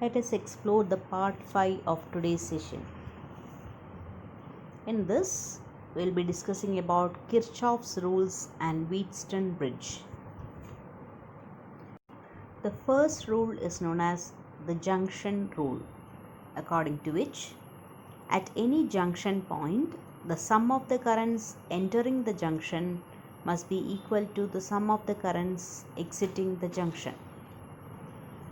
Let us explore the part 5 of today's session. In this, we will be discussing about Kirchhoff's rules and Wheatstone bridge. The first rule is known as the junction rule, according to which at any junction point, the sum of the currents entering the junction must be equal to the sum of the currents exiting the junction.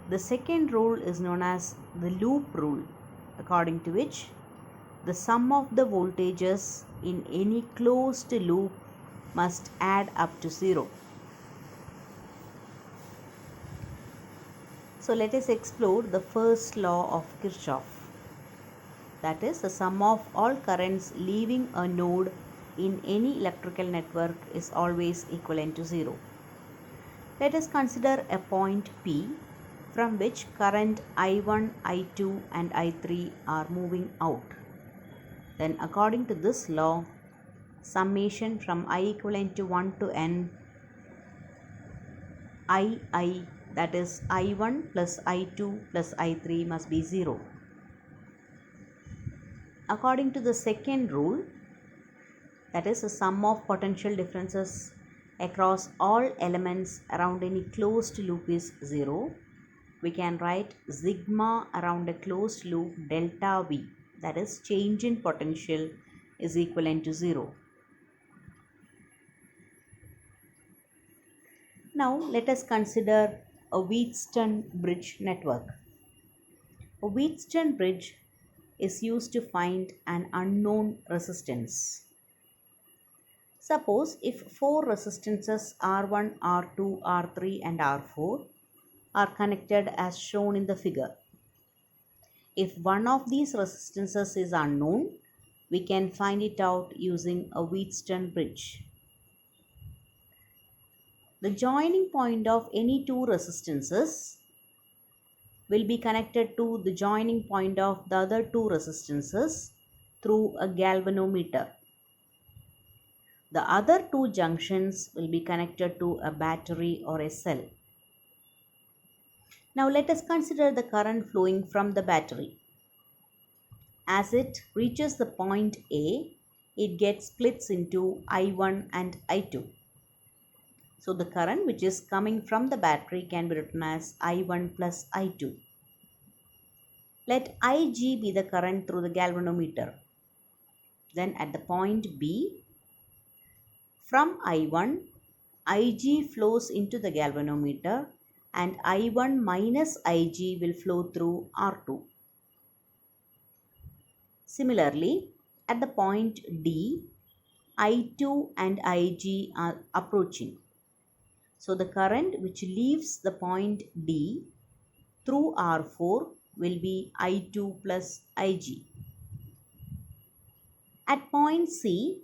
The second rule is known as the loop rule, according to which the sum of the voltages in any closed loop must add up to 0. So let us explore the first law of Kirchhoff. That is, the sum of all currents leaving a node in any electrical network is always equivalent to 0. Let us consider a point P from which current I1, I2 and I3 are moving out. Then according to this law, summation from I equivalent to 1 to n I, that is I1 plus I2 plus I3 must be 0. According to the second rule, that is the sum of potential differences across all elements around any closed loop is 0. We can write sigma around a closed loop delta V, that is change in potential, is equivalent to 0. Now let us consider a Wheatstone bridge network. A Wheatstone bridge is used to find an unknown resistance. Suppose if 4 resistances R1, R2, R3 and R4 are connected as shown in the figure. If one of these resistances is unknown, we can find it out using a Wheatstone bridge. The joining point of any two resistances will be connected to the joining point of the other two resistances through a galvanometer. The other two junctions will be connected to a battery or a cell. Now let us consider the current flowing from the battery. As it reaches the point A, it gets splits into I1 and I2. So the current which is coming from the battery can be written as I1 plus I2. Let Ig be the current through the galvanometer. Then at the point B, from I1, Ig flows into the galvanometer and I1 minus Ig will flow through R2. Similarly, at the point D, I2 and Ig are approaching. So the current which leaves the point D through R4 will be I2 plus Ig. At point C,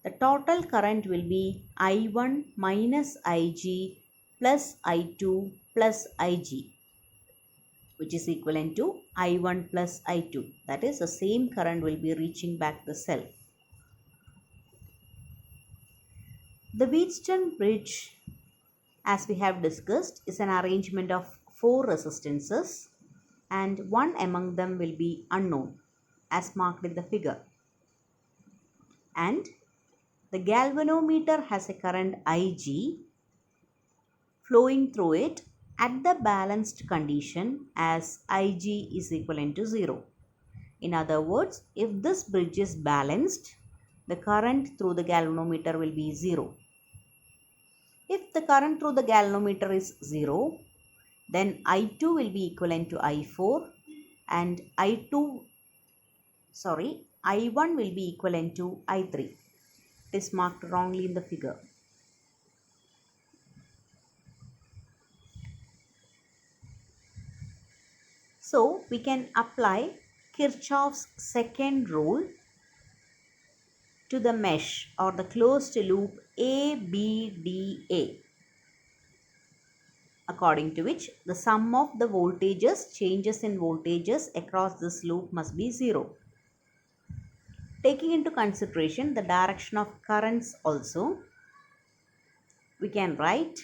the total current will be I1 minus Ig plus I2 plus Ig, which is equivalent to I1 plus I2. That is, the same current will be reaching back the cell. The Wheatstone bridge, as we have discussed, is an arrangement of 4 resistances and one among them will be unknown as marked in the figure. And the galvanometer has a current Ig flowing through it at the balanced condition as Ig is equivalent to 0. In other words, if this bridge is balanced, the current through the galvanometer will be 0. If the current through the galvanometer is 0, then I2 will be equivalent to I4 and I1 will be equivalent to I3. It is marked wrongly in the figure. So we can apply Kirchhoff's second rule to the mesh or the closed loop ABDA, according to which the sum of the voltages, changes in voltages across this loop must be 0. Taking into consideration the direction of currents also, we can write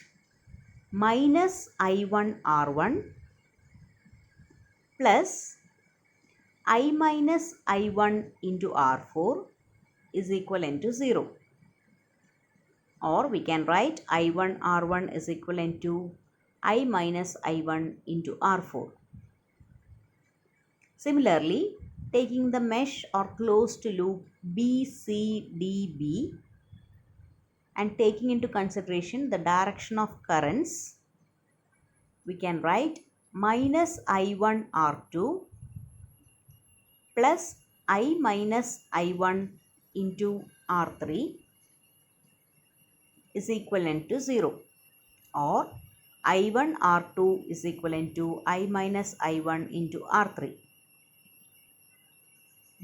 minus I1 R1 plus I minus I1 into R4 is equivalent to 0. Or we can write I1 R1 is equivalent to I minus I1 into R4. Similarly, taking the mesh or closed loop BCDB and taking into consideration the direction of currents, we can write minus I1 R2 plus I minus I1 into R3 is equivalent to 0, or I1 R2 is equivalent to I minus I1 into R3.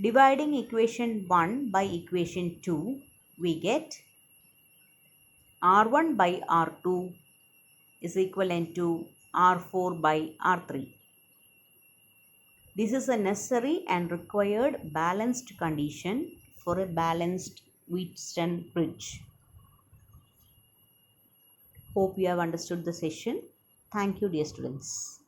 Dividing equation 1 by equation 2, we get R1 by R2 is equivalent to R4 by R3. This is a necessary and required balanced condition for a balanced Wheatstone bridge. Hope you have understood the session. Thank you, dear students.